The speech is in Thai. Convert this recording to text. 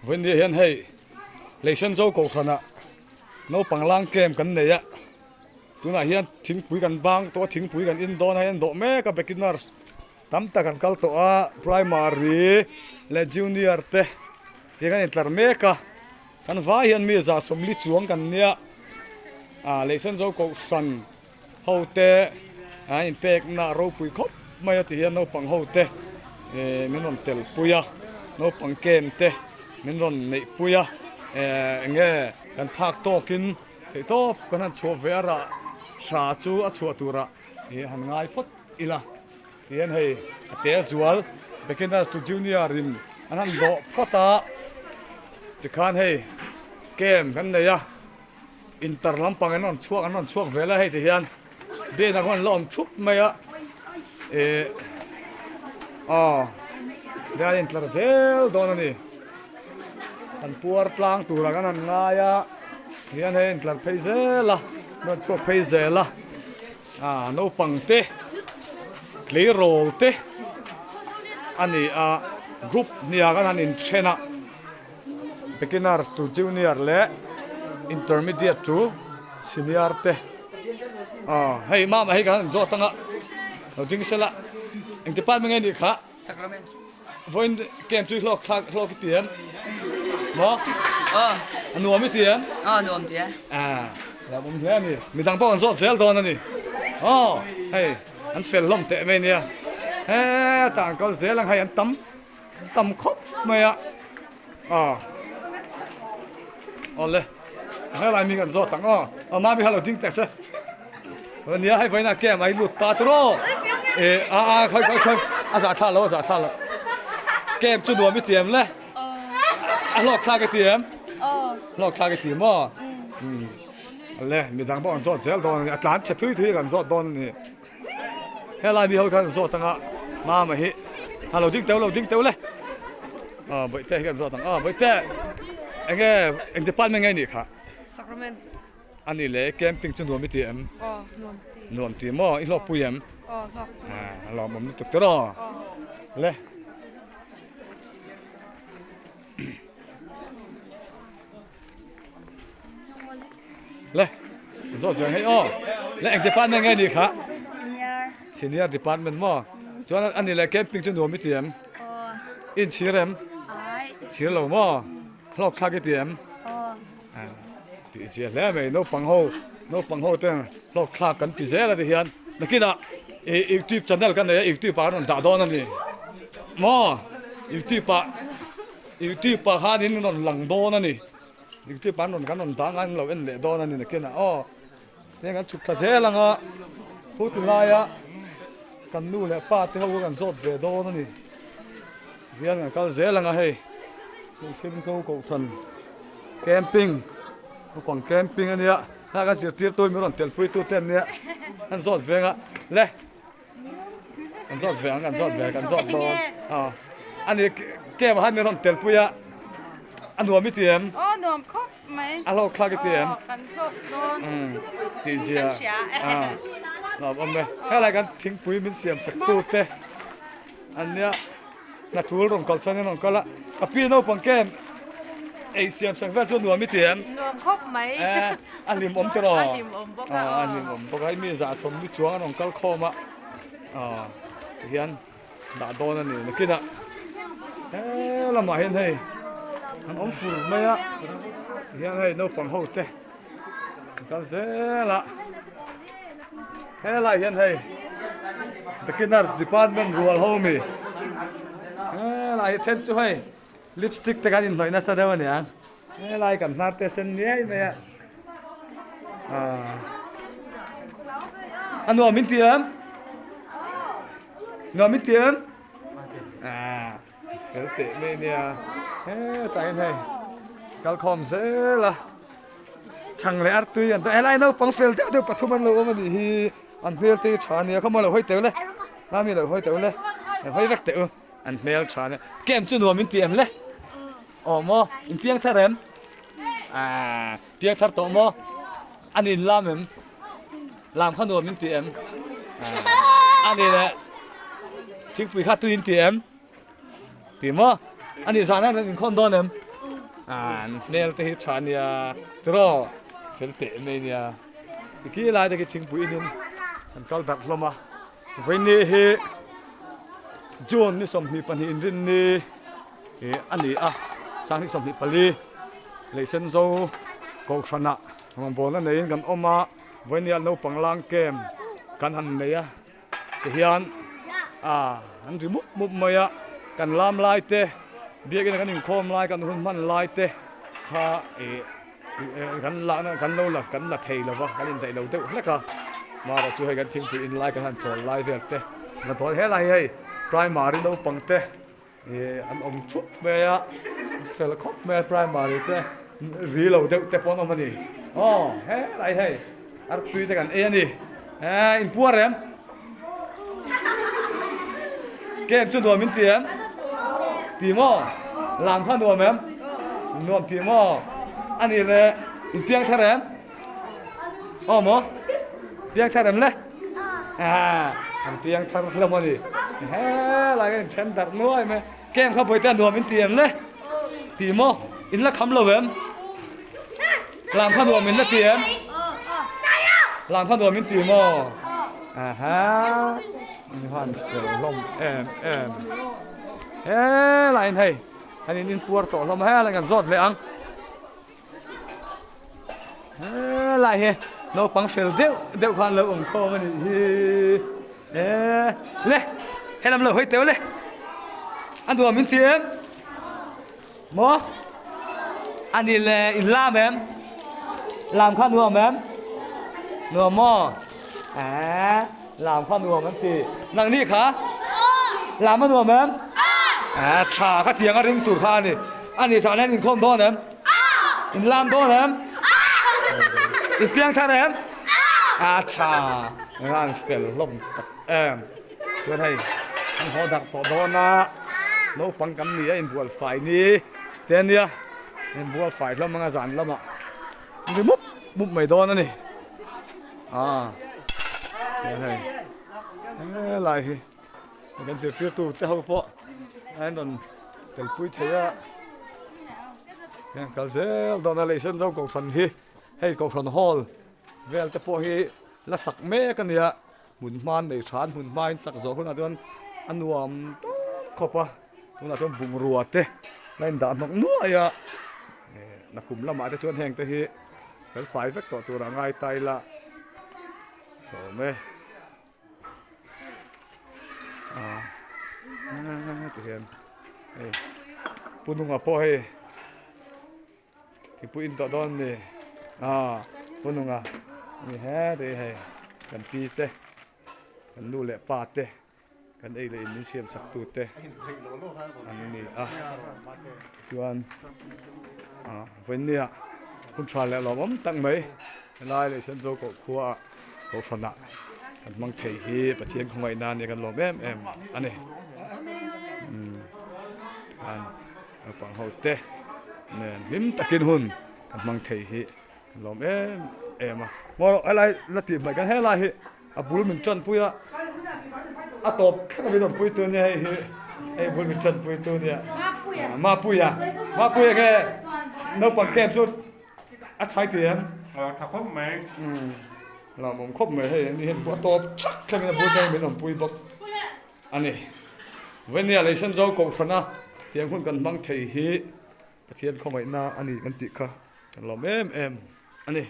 วันนี้เห็นให้LEISENZO KOHHRAN Naupang lang kem kan nei ya tuna hian thing pui kan bang to thing pui kan in don hian do me ka beginners tam ta kan kal to a primary le junior te ye kan intlar me ka kan va hian mi za somli chuang kan nia LEISENZO KOHHRAN hote in pek na ro pui khop mai ti hian Naupang hote min ron tel puya Naupang kem te min ron nei puya nge kan phak to kin ke to kan han chu vera sha chu a chu tura han ngai phot ila hian hei ate zual beginners to junior in an han do phota ti khan hei kem kan ne ya inter lampang an chuak vela hei ti hian be na kon lom thup mai a dia inter zel don ani an puar tlang tura kan an ngaya hian he intlar pheizela no chuak pheizela Naupang te klei rol te ani group nia kan han in thena beginners to junior le intermediate to senior te hei mama hei kan zo tanga lo ding sela eng department ngai ni kha Sacrament. voin kem chu hlok tiam mo nuam mi tiam Nuam tia. là bom thế này mình đang bao giờ zel don này hey anh fel lom te me nia tang ko zel lang hay anh tắm khóc mày ole hay là mình cần zo tang mà mình hello ding textวันนี้ให้ไว้นะแก้ไม่หลุดตาตัวค่อยza tha loแก้จุดหัวไม่เตรียมเลยลอกคลากันเตรียมลอกคลากันเตรียมเลยมีทางบ้านสอดเซลตอนนี้อาจารย์จะทุยกันสอดตอนนี้เฮ้ยลายมีเขากันสอดตั้งมาไหมฮิฮัลโหลดิ้งเต้าเลยไปเตะกันสอดตั้งไปเตะเอ็งจะปั้นยังไงนี่ค่ะ Sacrament. อันนี้เลยแคมปิ้งจนรวมไม่เตรียม Nuam tia. รวมเตรียมอีหลอกปุยม Lok. หลอกผมตุกตรอเลยเลยสอดเสียงให้และเอ็งจะปั้นยังไงนี่ค่ะ senior department มั้งจวนอันนี้แหละแคมปิ้งจนรวมไม่เตรียมอินชีเรมชีเรามั้งลอกคาเกเตรียมตีเสียแล้วไหมNaupangโฮเต้ลอกคากันตีเสียแล้วที่เฮียนนักกินYouTube channel กันเลย YouTube ปาร์นด่าดอนนั่นนี่มั้ง YouTube ปาร์ฮานินนนหลังโดนั่นนี่ YouTube ปาร์นนกันนด่างานเราเอ็นเล่ดอนนั่นนี่นักกินเนี่ยกันชุดทะเสียลังพูดถึงอะไรกันนู่นแหละป้าที่เขากันสดเวดอนั่นนี่เรียนกันเสียลังเฮ้ยLEISENZO KOHHRANแคมปิ้งฝั่งแคมปิ้งอันเนี้ยถ้ากันเสียทีตัวมีรอนเตลปุยตัวเต้นเนี้ยกันสดเวงเลยกันสดเวงกันสดดอนอันนี้แก้มาให้มีรอนเตลปุยอันหัวไม่เตรียม Nuam khop mai. เราคลากันเตรียม Kan khop don. ตีเสียเราเอาไปให้อะไรกันทิ้งปุ๋ยมันเสียมสักตัวเตะอันเนี้ยนักทุนรองกอล์ฟนี่รองกอล์ฟละกับพี่น้องปังแก้มเสียมสังเวยชนหัวไม่เตียม Nuam khop mai. อันลิมอมตลอด Lim om boka. อันลิมอมปกติมีสะสมที่ช่วงรองกอล์ฟคอมาเฮียนด่าโดนนี่นักกินเรามาเห็นให้อันอมฟูไหมเฮียนให้น้องปังโฮเตะกันเสียละอะไรเห็นให้ beginners department rural home อะไรเทนช่วยลิปสติกแต่กันอินหน่อยนะแสดงว่าเนี่ยอะไรกันนาเตเซนเนี่ยไหมอันนู้นมินเตียมนู้นมินเตียมเสือเตะไม่เนี่ยใจให้กัลคอมเสียละช่างเลยอัดตุยอันตัวอะไรน้องปังเฟลเดี๋ยวปัทุมันโลมันดีอันเฟลตีชาเนี่ยเขามาเราห้อยเต๋อเลยน้ามีเราห้อยเต๋อเลยห้อยแวกเต๋ออันเฟลชาเนี่ยแก้มจุนหัวมินเตียมเลยมออินเพียงเท่าเรมเพียงเท่าโตมออันนี้ลามข้าวหนวมินเตียมอันนี้แหละทิ้งปุ๋ยข้าตุยอินเตียมตีมออันนี้สารนั่นเป็นคนโดนเอ็ม เนลที่ชานียตรอเฟลเตเนี่ยที่กี้ลายที่ทิ้งปุ๋ยนินกันก็ตัดลงมาวันนี้เฮจวนนี่สมมีปัญหาอินนี่อันนี้สร้างที่สมมีปลีเลยเซนโซกชนะมันบอกนั่นเองกันออกมาวันนี้เราปังลังเกมกันหันเนี่ยที่ยันอันที่มุบมากันลามลายเตะเบียกันนิ่งคอมลายกันหุ่นมันลายเตะhaกันละนะกันเราละกันละเทยละวะกันอินเทยเราเด้อแล้วก็มาเราช่วยกันทิ้งที่อินไลกันหันโซนไลเวลเตะมาถอยให้ไรให้ไพรมารีเราปังเตะอันอมชุบเมียเฟลคอปเมียไพรมารีเตะรีเราเด้อเตะปอนอมันนี่เฮ้ไรให้อาร์ตุยเตะกันนี่อินพัวเรมเกมจุดตัวมินเตียมตีมอลามข้าตัวแม่นวมตีมออันนี้เลยเพียงเท่าไรหมอเพียงเท่าไรเลยอันเพียงเท่าไรมันนี่เฮ้อะไรกันเช่นดักน้อยไหมเกมเข้าไปแต่นวมมินเตียมเลยตีมออินละคำละเว้มลามข้าตัวมินละเตียมลามข้าตัวมินตีมอนี่ฮันเสือลมอะไรนี่อันนี้นินปวดต่อลมอะไรกันสดเลยอะไรเราปังเฟลเดี๋ยวพันเราคอมันเลยให้ลำเราให้เตี้ยวเลยอันตัวมินเตียมหมออันนี้เลยอินลาแมมลามข้านัวแมมนัวหม้อลามข้านัวแมมตีนั่งนี่ขาลามข้านัวแมมชาข้าเตียงก็ริงตูดข้านี่อันนี้สารนั้นอินคอมโดนแมมอินลามโดนแมมอินเปียงท่าแมมชางานเฟลลมตักช่วยให้ทั้งหัวดักต่อโดนนะโน้ปังกันนี่อินบัวไฟนี่เตียนเนี่ยอินบัวไฟแล้วมันก็สั่นแล้วมั้งมันมุบไม่โดนนะนี่อะไรกันเสียเปรียบตัวเท่าพอไอ้นนเตลปุยเทียกันเสียตอนนั้นเลยเส้นเจ้ากองฟันฮีให้กองฟันฮอลเวลแต่พอฮีละสักเมกันเนี่ยหมุนมันในชานหมุนมันสักสองคนอาจจะอันวมขบปะคนอาจจะบุงรัวเตะเล่นด่านนกนัวอ่ะนักกลุ่มละหมาดจะชวนแห่งแต่ฮีเฟลไฟเฟกต่อตัวร่างกายไตละโถ่เมตัวเห็นปุ่นหัวพ่อให้ที่ปุ่นต่อดอนนี่ปุ่นหัวนี่แฮ่เดี๋ยวให้กันปีเตะกันดูแลปาเตะกันเอเลยนี่เสียมสักตูเตะอันนี้ส่วนวันนี้คุณชายแล้วเราไม่ตั้งไหมไล่เลยฉันโจกขัวก็ขนาดกันมังเทฮีประเทศของไอ้นานเนี่ยกันหลอมอันนี้ปังเขาเตะเนี่ยลิ้มตะกินหุ่นกันมังเทฮีหลอมมออะไรละตีเหมือนกันให้ไรบุลมินจันปุยตบข้างบนปุยตัวเนี่ยบุลมินจันปุยตัวเนี่ยมาปุยแกเราปังแก้มสุดใช้เตียงถ้าครบไหมเราผมครบไหมให้นี่เห็นบัวตบชักแค่เป็นบัวใจเป็นหนุ่มปุยบอกอันนี้วันนี้อะไรฉันจะกบฟันนะเตียงคุณกันมังเทฮีประเทศของไอ้นาอันนี้กันติค่ะเราอันนี้